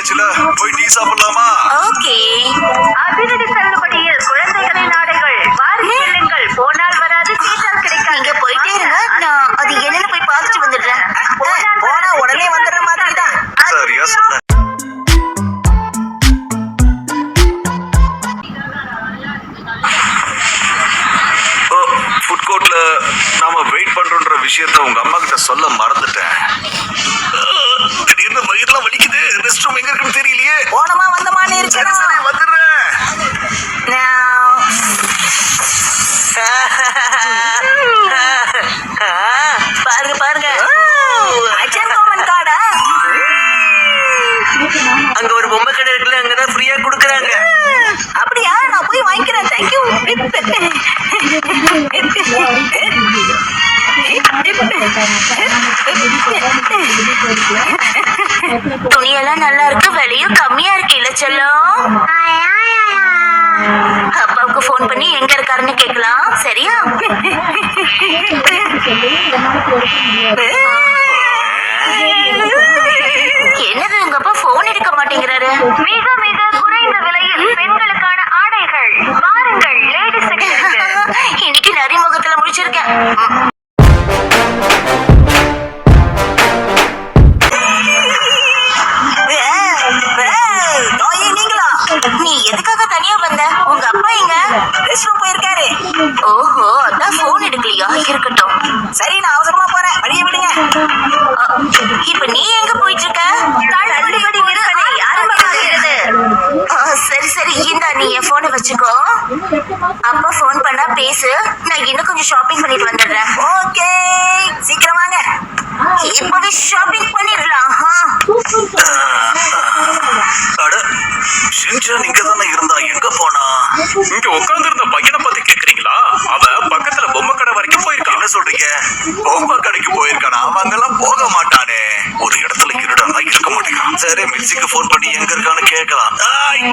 ஆயாச்சுல, போய் டீ சாப்பிடலாமா? ஓகே. அதிரடி தள்ளுபடியில் குழந்தைகளின் ஆடைகள் வாரி செல்லுங்கள். போனால் வராது, சீட்டால் கிடைக்காது. நீங்க போயிட்டே இருங்க, நான் அது என்னன்னு போய் பார்த்துட்டு வந்துடுறேன். போனா உடனே வந்துடுற மாதிரி தான். சரியா சொன்ன. ஃபுட் கோர்ட்ல நாம வெயிட் பண்றோன்ற விஷயத்த உங்க அம்மா கிட்ட சொல்ல மறந்துட்டேன். திடீர்னு வயிறுலாம் வலிக்குது. ரெஸ்ட் ரூம் எங்க இருக்குன்னு தெரியலையே. போனமா வந்தமான்னு சரி இருக்கணும். சரி வந்துடுறேன். பாருங்க பாருங்க, அஜன் கோமன் கார்டா? அங்க ஒரு பொம்மை கடை இருக்குல்ல, அங்கதான் ஃப்ரீயா குடுக்குறாங்க. அப்படியா? நான் போய் வாங்கிக்கிறேன். தேங்க்யூ. துணியெல்லாம் நல்லா இருக்கு, விலையும் கம்மியா இருக்கு இல்ல செல்லம்? அப்பாவுக்கு போன் பண்ணி எங்க இருக்காருன்னு கேட்கலாம், சரியா? என்னது உங்க அப்பா போன் எடுக்க மாட்டேங்கிறாரு? மிக மிக குறைந்த விலையில் பெண்களுக்கான ஆடைகள் பாருங்கள். லேடிஸ் செக்ஷனுக்கு இன்னைக்கு நரிமுகத்துல முடிச்சிருக்கேன். நீங்களா? நீ எதுக்காக தனியா வந்த? உங்க அப்பா எங்க? ரெஸ்ட் ரூம் போயிருக்காரு. ஓஹோ, அதான் போன் எடுக்கலையா? இருக்கட்டும். சரி, நான் அவசரமா போறேன். வழியை விடுங்க. இப்ப நீ எங்க போயிட்டு இருக்க? தள்ளுபடி விற்பனை ஆரம்பமாகிறது. சரி சரி, இந்தா நீ என் போனை வச்சுக்கோ. அப்பா போன் பண்ணா பேசு, நான் இன்னும் கொஞ்சம் ஷாப்பிங் பண்ணிட்டு வந்துடுறேன். ஓகே, சீக்கிரம் வாங்க. இப்பவே ஷாப்பிங் பண்ணிடலாம். அட, ஷின்சான் இங்க தானே இருந்தா, எங்க போனா? இங்க உட்கார்ந்து இருந்த பையனை பத்தி கேக்குறீங்களா? அவன் பக்கத்துல பொம்மை கடை வரைக்கும் போயிருக்கான். என்ன சொல்றீங்க? பொம்மை கடைக்கு போயிருக்கானா? அவன் அங்கெல்லாம் போக மாட்டானே. ஒரு இடத்துல இருடா இருக்க மாட்டேங்கிறான். சரி, மில்சிக்கு போன் பண்ணி எங்க இருக்கான்னு கேட்கலாம்.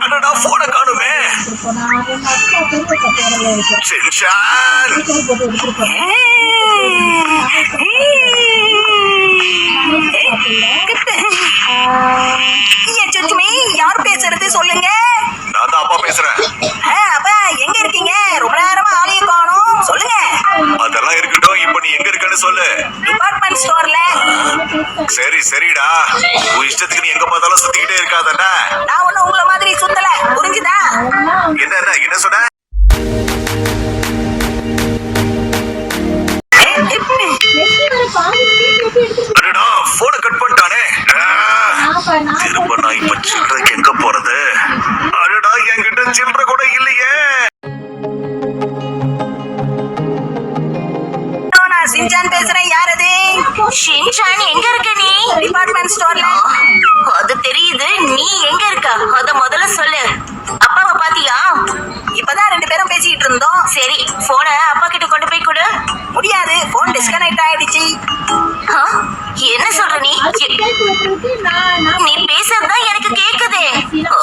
அடடா, போனை காணுமே. ஷின்சான், யார் பேசுறது சொல்லுங்க. நான் தான் அப்பா பேசுறேன். அப்ப எங்க இருக்கீங்க? ரொம்ப நேரமா ஆளையும் காணோம். சொல்லுங்க. அதெல்லாம் இருக்கட்டும், இப்ப நீ எங்க இருக்கன்னு சொல்லு. டிபார்ட்மெண்ட் ஸ்டோர்ல. சரி சரிடா, உன் இஷ்டத்துக்கு நீ எங்க பார்த்தாலும் சுத்திக்கிட்டே இருக்காதண்ணா. நான் ஒண்ணும் உங்கள மாதிரி சுத்தல, புரிஞ்சுதா? என்ன சொன்ன? அடடா, போனை கட் பண்ணிட்டானே. திரும்ப நான் இப்ப சில்லறைக்கு எங்க போறது? அடடா, என்கிட்ட சில்லறை கூட இல்லையே. நான் சின்சான் பேசுறேன். யார் அது? ஷின்சான், எங்க இருக்க நீ? டிபார்ட்மெண்ட் ஸ்டோர்ல. அது தெரியுது, நீ எங்க இருக்க? அத முதல்ல சொல்லு. அப்பாவை பாத்தியா? இப்பதான் ரெண்டு பேரும் பேசிட்டு இருந்தோம். சரி, போனை அப்பா கிட்ட கொண்டு போய் கொடு. முடியாது, போன் டிஸ்கனெக்ட் ஆயிடுச்சு. ஆ? என்ன சொல்ற நீ? நீ பேசுறதுதான் எனக்கு கேக்குதே. ஓ,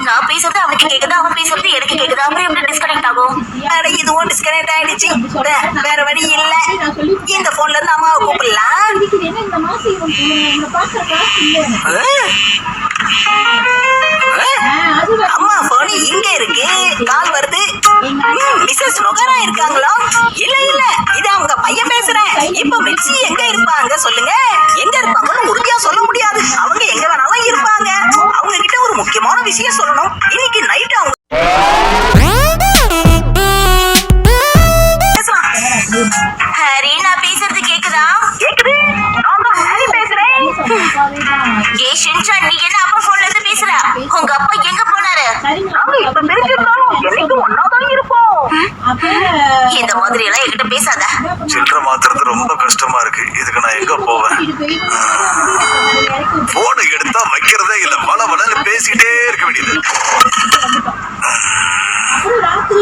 நான் பேசுறது அவனுக்கு கேக்குது, அவன் பேசுறது எனக்கு கேக்குது. அப்புறம் எப்படி டிஸ்கனெக்ட் ஆகும்? அட, இதுவும் டிஸ்கனெக்ட் ஆயிடுச்சு. வேற வழி இல்ல. இந்த போன்ல இருந்து அம்மாவை கூப்பிடலாம். அம்மா போன் இங்க இருக்கு. கால் வருது. மிஸ்ஸஸ் நொகரா இருக்காங்களா? இல்ல இல்ல, இது அவங்க பையன் பேசுறேன். இப்ப மிக்ஸி எங்க இருப்பாங்க சொல்லுங்க. எங்க இருப்பாங்கன்னு உறுதியா சொல்ல முடியாது. அவங்க எங்க வேணாலும் இருப்பாங்க. அவங்க கிட்ட ஒரு முக்கியமான விஷயம் சொல்லணும். இன்னைக்கு நைட் அவங்க ஹரி, நான் பேசுறது கேக்குதா? கேக்குது. நான் தான் ஹரி பேசுறேன். ஏ ஷின்சான், நீ என்ன அப்பா போன்ல இருந்து பேசுற? உங்க அப்பா எங்க போனாரு? நாங்க இப்ப பிரிஞ்சிருந்தாலும் என்னைக்கும் ஒன்னாதான் இருப்போம். இந்த மாதிரி எல்லாம் என்கிட்ட பேசாத. சில்லறை மாத்துறது ரொம்ப கஷ்டமா இருக்கு. இதுக்கு நான் எங்க போவேன்? போனை எடுத்தா வைக்கிறதே இல்ல. வளன்னு பேசிட்டே இருக்க வேண்டியது.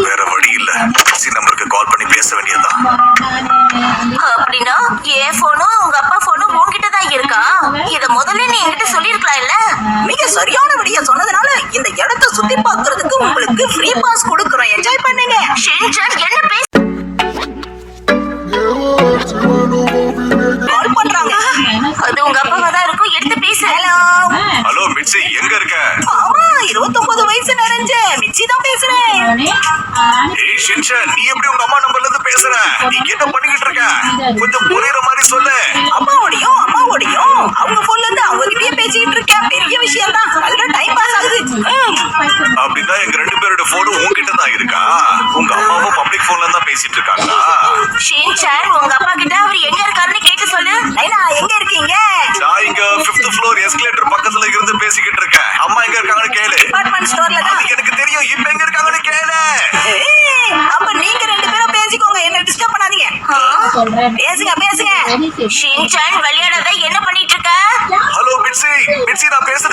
வேற வழி இல்ல. நம்பருக்கு கால் பண்ணி பேச வேண்டியதுதான். அப்படின்னா என் போனும் உங்க அப்பா போனும் உன்கிட்ட தான் இருக்கா? இத முதல்ல நீ என்கிட்ட சொல்லிருக்கலாம் இல்ல? மிக சரியான வழியா சொன்னதுனால இந்த இடத்தை சுத்தி பார்க்கிறதுக்கு உங்களுக்கு ஃப்ரீ பாஸ் கொடுக்குறோம். என்ஜாய் பண்ணுங்க. ஷின்சான், என்ன பேச கால் பண்றாங்க. அது உங்க அப்பாவா தான் இருக்கும், எடுத்து பேசு. ஹலோ. ஹலோ மிட்சி, எங்க இருக்க? ஏய் ஷின்சான், நீ எப்படி உங்க அம்மா நம்பர்ல இருந்து பேசுற? நீ என்ன பண்ணிக்கிட்டு இருக்க? கொஞ்சம் புரியுற மாதிரி சொல்லு. அம்மாவோடையும் அவங்க போன்ல இருந்து அவங்க கிட்டயே பேசிக்கிட்டு இருக்கேன். பெரிய விஷயம் தான். நல்ல டைம் பாஸ் ஆகுது. அப்படின்னா எங்க ரெண்டு பேரோட போனும் உன்கிட்ட தான் இருக்கா? உங்க அம்மாவும் பப்ளிக் போன்ல தான் பேசிட்டு இருக்காங்களா? ஷின்சான் உங்க அப்பா கிட்ட அவர் எங்க இருக்காருன்னு கேட்டு சொல்லு. லைலா எங்க இருக்கீங்க? நான் இங்க 5th floor எஸ்கலேட்டர் பக்கத்துல இருந்து பேசிக்கிட்டு இருக்கேன். அம்மா எங்க இருக்காங்கன்னு கேளு. டிபார்ட்மெண்ட் ஸ்டோர்ல தான். அது எனக்கு தெரியும். இப்ப எங்க இருக்காங்கன்னு கேளு. ஏய், அப்ப நீங்க ரெண்டு பேரும் பேசிக்கோங்க. என்ன டிஸ்டர்ப் பண்ணாதீங்க. பேசுங்க. ஷின்சான் விளையாடாத என்ன பண்ணிட்டு இருக்க? ஹலோ பிட்சி, நான் பேசுறது